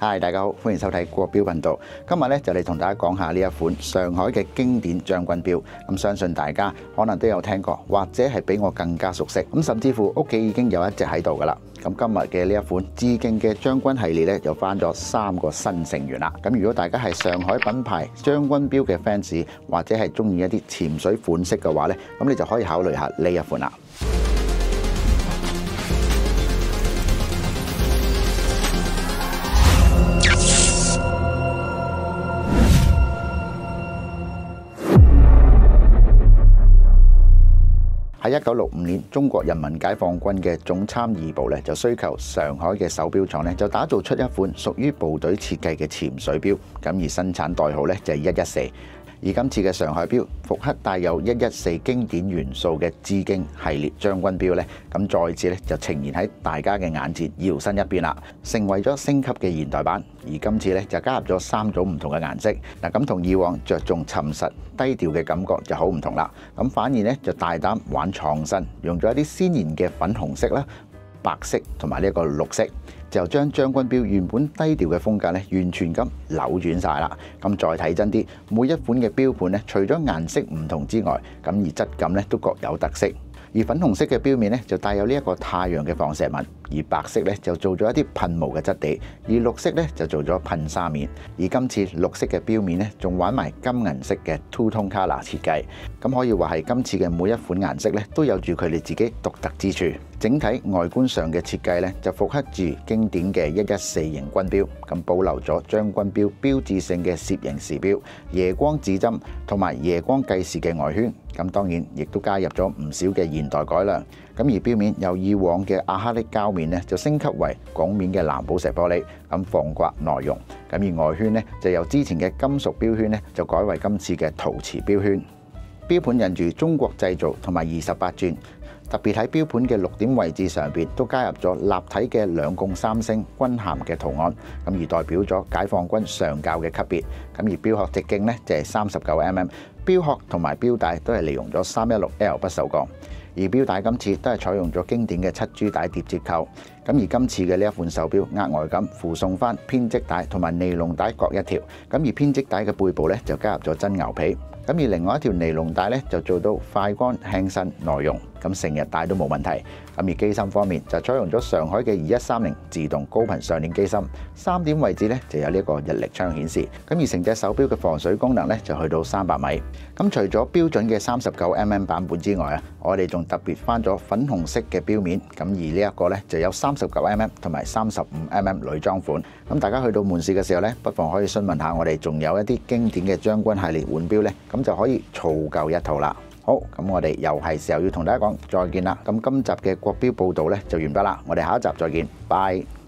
Hi， 大家好，歡迎收睇國標頻道。今日咧就嚟同大家講下呢一款上海嘅經典將軍錶。咁相信大家可能都有聽過，或者係比我更加熟悉。咁甚至乎屋企已經有一隻喺度噶啦。咁今日嘅呢一款致敬嘅將軍系列咧，就翻咗3個新成員啦。咁如果大家係上海品牌將軍錶嘅 fans， 或者係中意一啲潛水款式嘅話咧，咁你就可以考慮下呢一款啦。喺1965年，中國人民解放軍嘅總參議部咧就需求上海嘅手錶廠咧就打造出一款屬於部隊設計嘅潛水錶，咁而生產代號咧就係114。而今次嘅上海錶復刻帶有114經典元素嘅致敬系列將軍錶咧，咁再次咧就呈現喺大家嘅眼前，搖身一變啦，成為咗升級嘅現代版。而今次咧就加入咗3種唔同嘅顏色，嗱咁同以往着重沉實低調嘅感覺就好唔同啦。咁反而咧就大膽玩創新，用咗一啲鮮豔嘅粉紅色啦、白色同埋呢一個綠色，就將將軍錶原本低調嘅風格咧，完全咁扭轉晒啦。咁再睇真啲，每一款嘅錶盤咧，除咗顏色唔同之外，咁而質感咧都各有特色。而粉紅色嘅錶面咧就帶有呢一個太陽嘅放射紋，而白色咧就做咗一啲噴霧嘅質地，而綠色咧就做咗噴砂面。而今次綠色嘅錶面咧仲玩埋金銀色嘅 Two Tone Color 設計，咁可以話係今次嘅每一款顏色咧都有住佢哋自己獨特之處。整體外觀上嘅設計咧就復刻住經典嘅114型軍錶，咁保留咗將軍錶標誌性嘅楔形時錶、夜光指針同埋夜光計時嘅外圈。咁當然亦都加入咗唔少嘅現代改良。咁而錶面由以往嘅亞克力膠面咧就升級為拱面嘅藍寶石玻璃，咁防刮耐用。咁而外圈咧就由之前嘅金屬錶圈咧就改為今次嘅陶瓷錶圈。錶盤印住中國製造同埋28鑽。特別喺錶盤嘅6點位置上邊都加入咗立體嘅2共3星軍銜嘅圖案，咁而代表咗解放軍上校嘅級別。咁而錶殼直徑呢就係39mm， 錶殼同埋錶帶都係利用咗 316L 不鏽鋼。而錶帶今次都係採用咗經典嘅7珠帶疊接扣。咁而今次嘅呢一款手錶額外咁附送翻編織帶同埋尼龍帶各一條。咁而編織帶嘅背部呢就加入咗真牛皮。咁而另外一條尼龍帶咧就做到快乾輕身耐用，咁成日戴都冇問題。咁而機芯方面就採用咗上海嘅2130自動高頻上鏈機芯，3點位置咧就有呢個日曆窗顯示。咁而成隻手錶嘅防水功能咧就去到300米。咁除咗標準嘅39mm版本之外啊，我哋仲特別翻咗粉紅色嘅錶面。咁而呢一個咧就有39mm 同埋35mm 女裝款。咁大家去到門市嘅時候咧，不妨可以詢問下我哋仲有一啲經典嘅將軍系列腕錶咧。咁就可以儲夠一套啦。好，咁我哋又係時候要同大家講再見啦。咁今集嘅國標報道咧就完畢啦。我哋下一集再見，拜。